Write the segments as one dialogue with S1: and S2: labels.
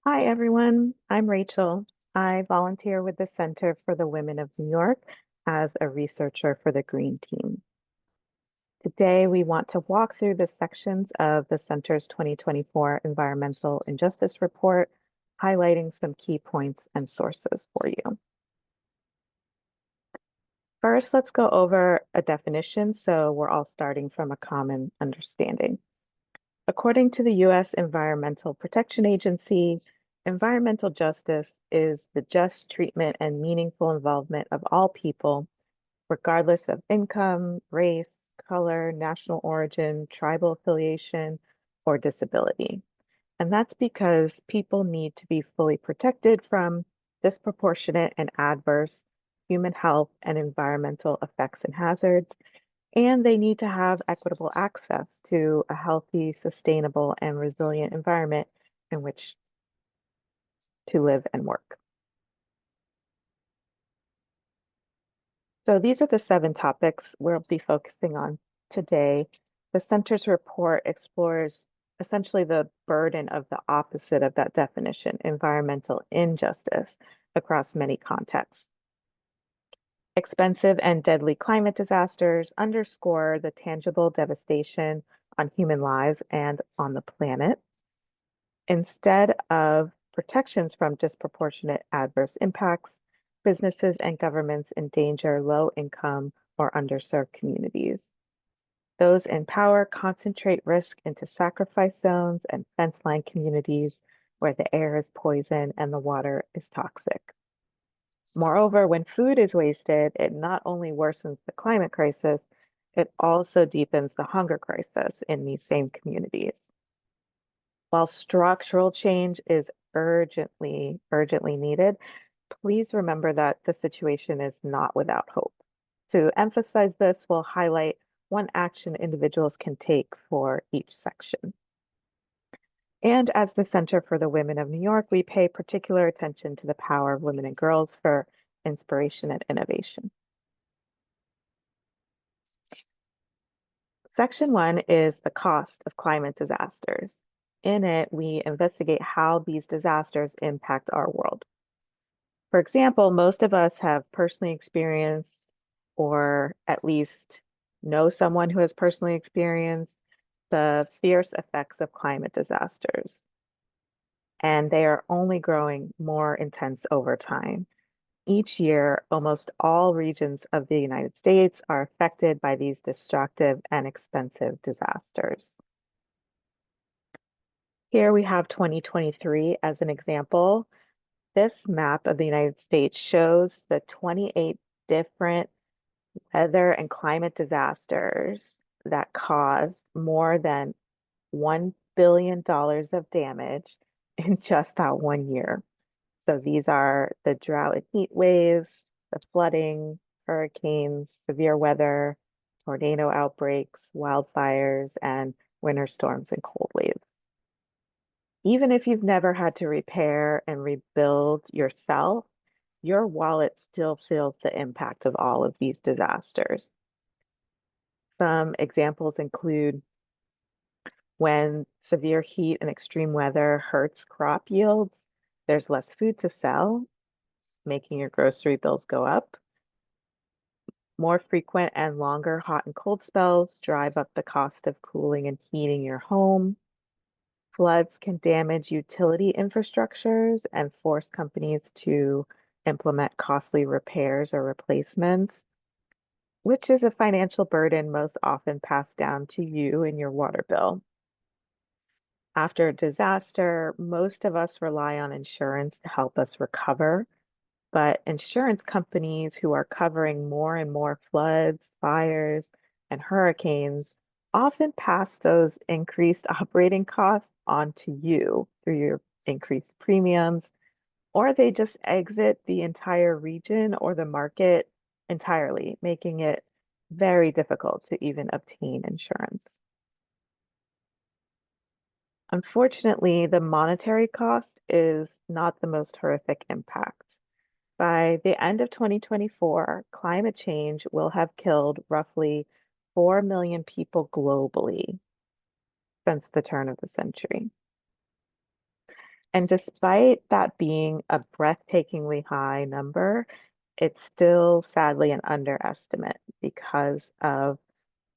S1: Hi, everyone. I'm Rachel. I volunteer with the Center for the Women of New York as a researcher for the Green Team. Today, we want to walk through the sections of the Center's 2024 Environmental Injustice Report, highlighting some key points and sources for you. First, let's go over a definition so we're all starting from a common understanding. According to the U.S. Environmental Protection Agency, environmental justice is the just treatment and meaningful involvement of all people, regardless of income, race, color, national origin, tribal affiliation, or disability. And that's because people need to be fully protected from disproportionate and adverse human health and environmental effects and hazards, and they need to have equitable access to a healthy, sustainable, and resilient environment in which to live and work. So these are the 7 topics we'll be focusing on today. The center's report explores essentially the burden of the opposite of that definition, environmental injustice, across many contexts. Expensive and deadly climate disasters underscore the tangible devastation on human lives and on the planet. Instead of protections from disproportionate adverse impacts, businesses and governments endanger low-income or underserved communities. Those in power concentrate risk into sacrifice zones and fence-line communities where the air is poison and the water is toxic. Moreover, when food is wasted, it not only worsens the climate crisis, it also deepens the hunger crisis in these same communities. While structural change is urgently needed, please remember that the situation is not without hope. To emphasize this, we'll highlight one action individuals can take for each section. And as the Center for the Women of New York, we pay particular attention to the power of women and girls for inspiration and innovation. Section 1 is the cost of climate disasters. In it, we investigate how these disasters impact our world. For example, most of us have personally experienced, or at least know someone who has personally experienced, the fierce effects of climate disasters. And they are only growing more intense over time. Each year, almost all regions of the United States are affected by these destructive and expensive disasters. Here we have 2023 as an example. This map of the United States shows the 28 different weather and climate disasters that caused more than $1 billion of damage in just that one year. So these are the drought and heat waves, the flooding, hurricanes, severe weather, tornado outbreaks, wildfires, and winter storms and cold waves. Even if you've never had to repair and rebuild yourself, your wallet still feels the impact of all of these disasters. Some examples include when severe heat and extreme weather hurts crop yields, there's less food to sell, making your grocery bills go up. More frequent and longer hot and cold spells drive up the cost of cooling and heating your home. Floods can damage utility infrastructures and force companies to implement costly repairs or replacements, which is a financial burden most often passed down to you in your water bill. After a disaster, most of us rely on insurance to help us recover, but insurance companies who are covering more and more floods, fires, and hurricanes often pass those increased operating costs onto you through your increased premiums, or they just exit the entire region or the market entirely, making it very difficult to even obtain insurance. Unfortunately, the monetary cost is not the most horrific impact. By the end of 2024, climate change will have killed roughly 4 million people globally since the turn of the century. And despite that being a breathtakingly high number, it's still sadly an underestimate because of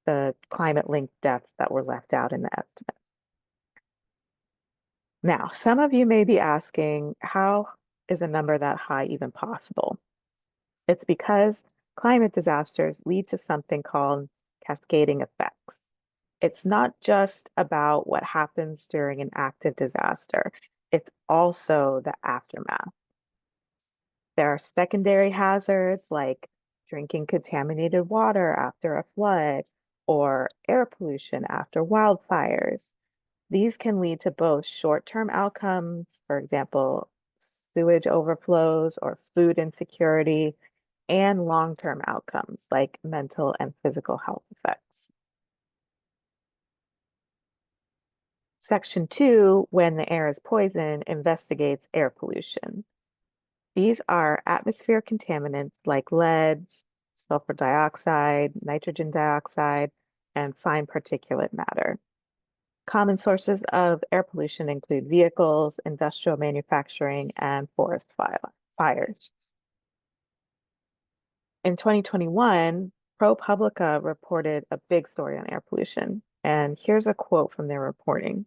S1: the climate-linked deaths that were left out in the estimate. Now, some of you may be asking, how is a number that high even possible? It's because climate disasters lead to something called cascading effects. It's not just about what happens during an active disaster, it's also the aftermath. There are secondary hazards like drinking contaminated water after a flood or air pollution after wildfires. These can lead to both short-term outcomes, for example, sewage overflows or food insecurity, and long-term outcomes like mental and physical health effects. Section 2, when the air is poisoned, investigates air pollution. These are atmospheric contaminants like lead, sulfur dioxide, nitrogen dioxide, and fine particulate matter. Common sources of air pollution include vehicles, industrial manufacturing, and forest fires. In 2021, ProPublica reported a big story on air pollution, and here's a quote from their reporting.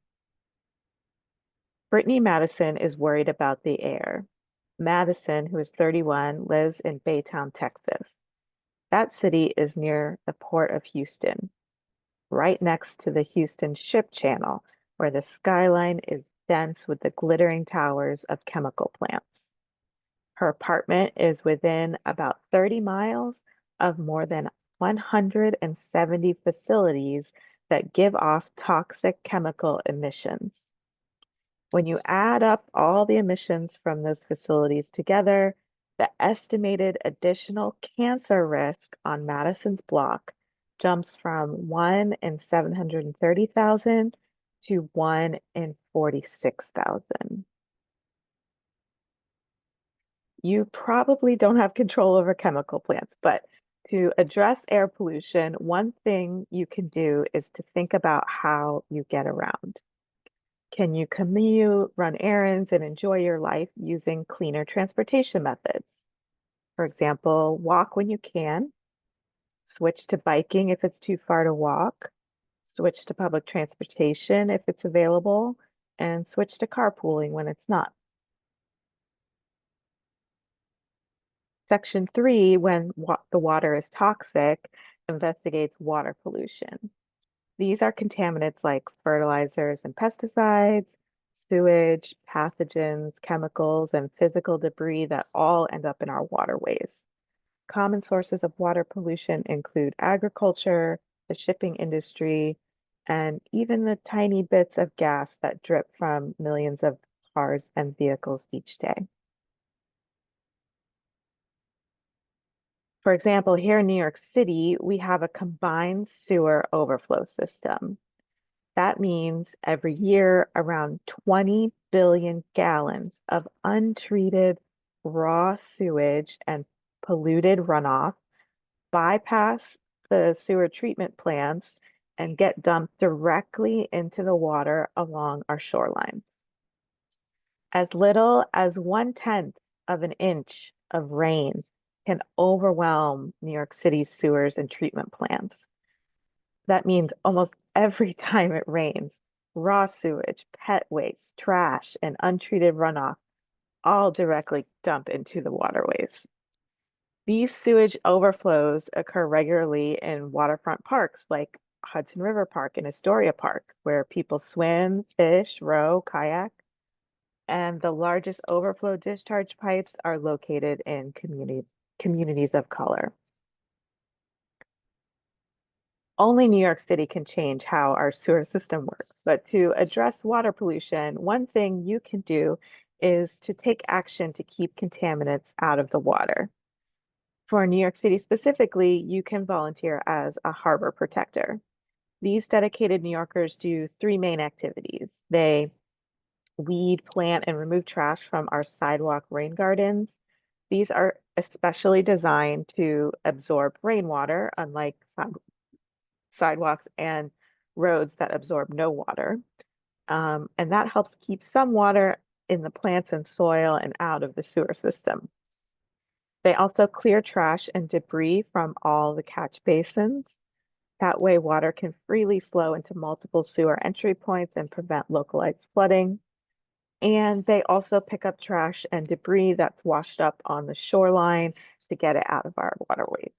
S1: Brittany Madison is worried about the air. Madison, who is 31, lives in Baytown, Texas. That city is near the port of Houston, right next to the Houston Ship Channel, where the skyline is dense with the glittering towers of chemical plants. Her apartment is within about 30 miles of more than 170 facilities that give off toxic chemical emissions. When you add up all the emissions from those facilities together, the estimated additional cancer risk on Madison's block jumps from 1 in 730,000 to 1 in 46,000. You probably don't have control over chemical plants, but to address air pollution, one thing you can do is to think about how you get around. Can you commute, run errands, and enjoy your life using cleaner transportation methods? For example, walk when you can, switch to biking if it's too far to walk, switch to public transportation if it's available, and switch to carpooling when it's not. Section 3, when the water is toxic, investigates water pollution. These are contaminants like fertilizers and pesticides, sewage, pathogens, chemicals, and physical debris that all end up in our waterways. Common sources of water pollution include agriculture, the shipping industry, and even the tiny bits of gas that drip from millions of cars and vehicles each day. For example, here in New York City, we have a combined sewer overflow system. That means every year around 20 billion gallons of untreated raw sewage and polluted runoff bypass the sewer treatment plants and get dumped directly into the water along our shorelines. As little as 1/10 of an inch of rain can overwhelm New York City's sewers and treatment plants. That means almost every time it rains, raw sewage, pet waste, trash, and untreated runoff all directly dump into the waterways. These sewage overflows occur regularly in waterfront parks like Hudson River Park and Astoria Park, where people swim, fish, row, kayak. And the largest overflow discharge pipes are located in communities of color. Only New York City can change how our sewer system works. But to address water pollution, one thing you can do is to take action to keep contaminants out of the water. For New York City specifically, you can volunteer as a harbor protector. These dedicated New Yorkers do three main activities. They weed, plant, and remove trash from our sidewalk rain gardens. These are especially designed to absorb rainwater, unlike sidewalks and roads that absorb no water. And that helps keep some water in the plants and soil and out of the sewer system. They also clear trash and debris from all the catch basins. That way, water can freely flow into multiple sewer entry points and prevent localized flooding. And they also pick up trash and debris that's washed up on the shoreline to get it out of our waterways.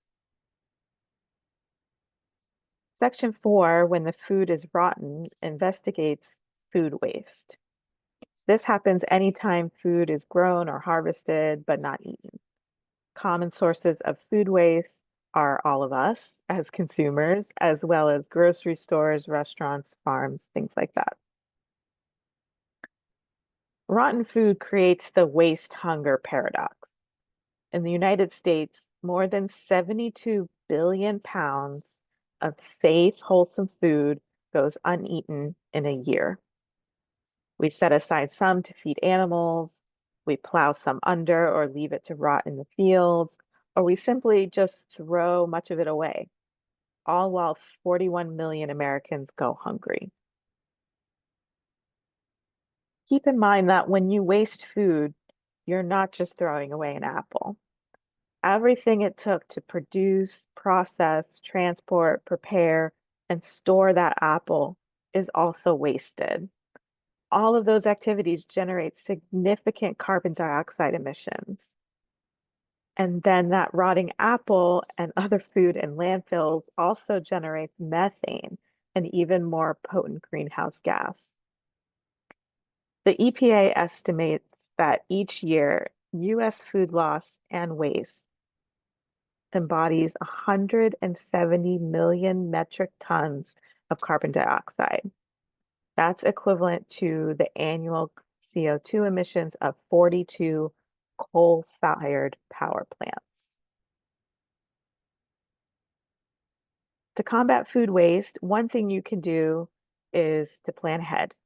S1: Section 4, when the food is rotten, investigates food waste. This happens anytime food is grown or harvested but not eaten. Common sources of food waste are all of us as consumers, as well as grocery stores, restaurants, farms, things like that. Rotten food creates the waste hunger paradox. In the United States, more than 72 billion pounds of safe, wholesome food goes uneaten in a year. We set aside some to feed animals, we plow some under or leave it to rot in the fields, or we simply just throw much of it away, all while 41 million Americans go hungry. Keep in mind that when you waste food, you're not just throwing away an apple. Everything it took to produce, process, transport, prepare, and store that apple is also wasted. All of those activities generate significant carbon dioxide emissions. And then that rotting apple and other food in landfills also generates methane, an even more potent greenhouse gas. The EPA estimates that each year, US food loss and waste embodies 170 million metric tons of carbon dioxide. That's equivalent to the annual CO2 emissions of 42 coal-fired power plants. To combat food waste, one thing you can do is to plan ahead.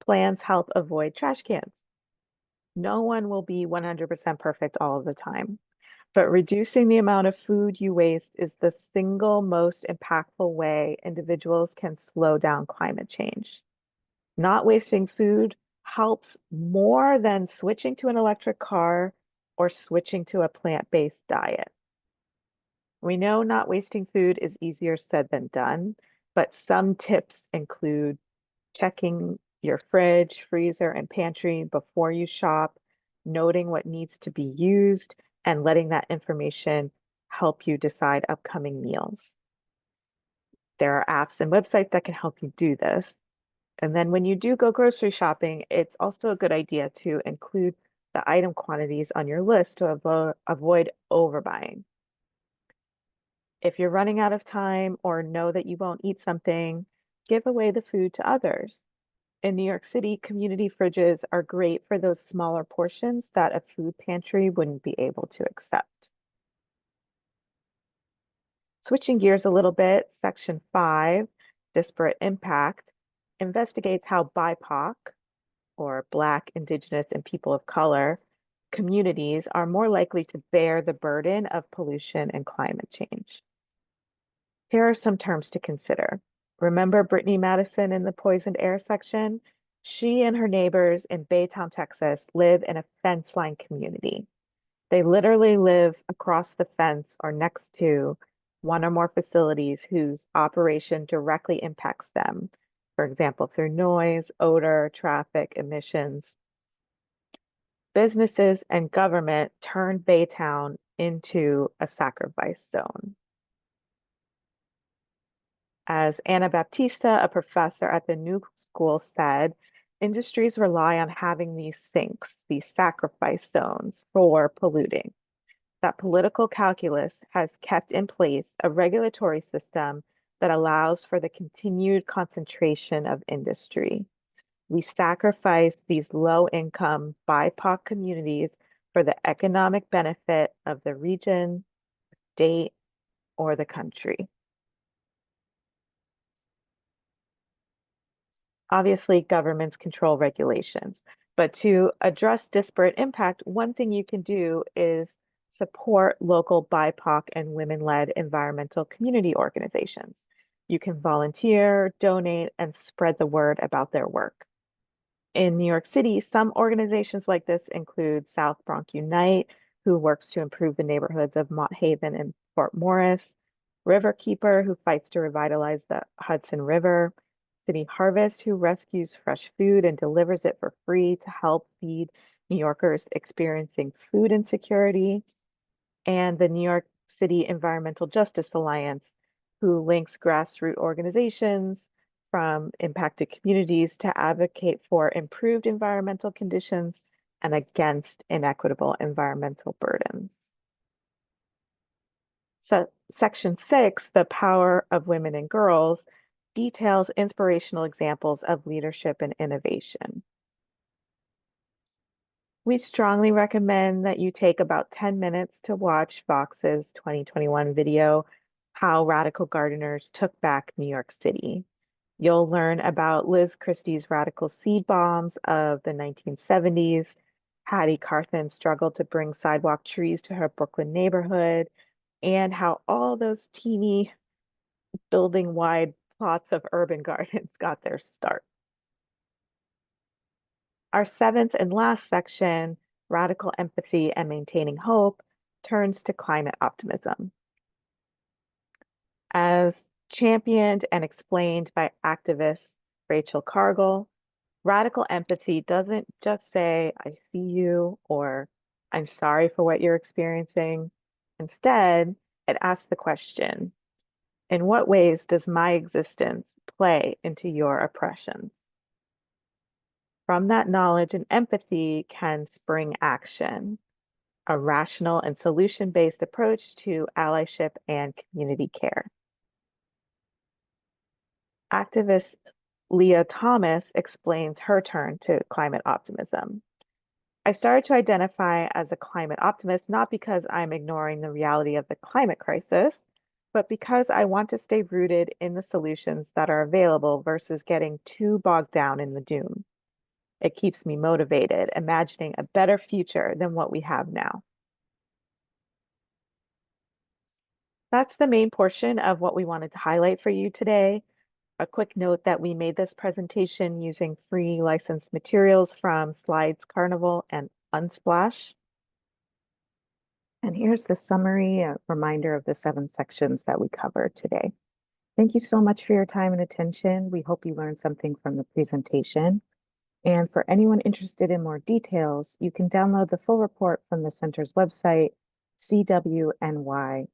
S1: Plans help avoid trash cans. No one will be 100% perfect all of the time, but reducing the amount of food you waste is the single most impactful way individuals can slow down climate change. Not wasting food helps more than switching to an electric car or switching to a plant-based diet. We know not wasting food is easier said than done, but some tips include checking your fridge, freezer, and pantry before you shop, noting what needs to be used, and letting that information help you decide upcoming meals. There are apps and websites that can help you do this. And then when you do go grocery shopping, it's also a good idea to include the item quantities on your list to avoid overbuying. If you're running out of time or know that you won't eat something, give away the food to others. In New York City, community fridges are great for those smaller portions that a food pantry wouldn't be able to accept. Switching gears a little bit, Section 5, Disparate Impact, investigates how BIPOC, or Black, Indigenous, and people of color, communities are more likely to bear the burden of pollution and climate change. Here are some terms to consider. Remember Brittany Madison in the poisoned air section? She and her neighbors in Baytown, Texas, live in a fence-line community. They literally live across the fence or next to one or more facilities whose operation directly impacts them. For example, through noise, odor, traffic, emissions. Businesses and government turned Baytown into a sacrifice zone. As Anna Baptista, a professor at the New School, said, industries rely on having these sinks, these sacrifice zones for polluting. That political calculus has kept in place a regulatory system that allows for the continued concentration of industry. We sacrifice these low-income BIPOC communities for the economic benefit of the region, state, or the country. Obviously, governments control regulations, but to address disparate impact, one thing you can do is support local BIPOC and women-led environmental community organizations. You can volunteer, donate, and spread the word about their work. In New York City, some organizations like this include South Bronx Unite, who works to improve the neighborhoods of Mott Haven and Fort Morris, Riverkeeper, who fights to revitalize the Hudson River, City Harvest, who rescues fresh food and delivers it for free to help feed New Yorkers experiencing food insecurity, and the New York City Environmental Justice Alliance, who links grassroots organizations from impacted communities to advocate for improved environmental conditions and against inequitable environmental burdens. So, Section 6, The Power of Women and Girls, details inspirational examples of leadership and innovation. We strongly recommend that you take about 10 minutes to watch Vox's 2021 video, How Radical Gardeners Took Back New York City. You'll learn about Liz Christie's radical seed bombs of the 1970s, Hattie Carthen's struggle to bring sidewalk trees to her Brooklyn neighborhood, and how all those teeny building-wide plots of urban gardens got their start. Our seventh and last section, Radical Empathy and Maintaining Hope, turns to climate optimism. As championed and explained by activist Rachel Cargill, radical empathy doesn't just say, I see you, or I'm sorry for what you're experiencing. Instead, it asks the question, in what ways does my existence play into your oppression? From that knowledge and empathy can spring action, a rational and solution-based approach to allyship and community care. Activist Leah Thomas explains her turn to climate optimism. I started to identify as a climate optimist not because I'm ignoring the reality of the climate crisis, but because I want to stay rooted in the solutions that are available versus getting too bogged down in the doom. It keeps me motivated, imagining a better future than what we have now. That's the main portion of what we wanted to highlight for you today. A quick note that we made this presentation using free licensed materials from Slides Carnival and Unsplash. And here's the summary, a reminder of the 7 sections that we covered today. Thank you so much for your time and attention. We hope you learned something from the presentation. And for anyone interested in more details, you can download the full report from the center's website, CWNY.org.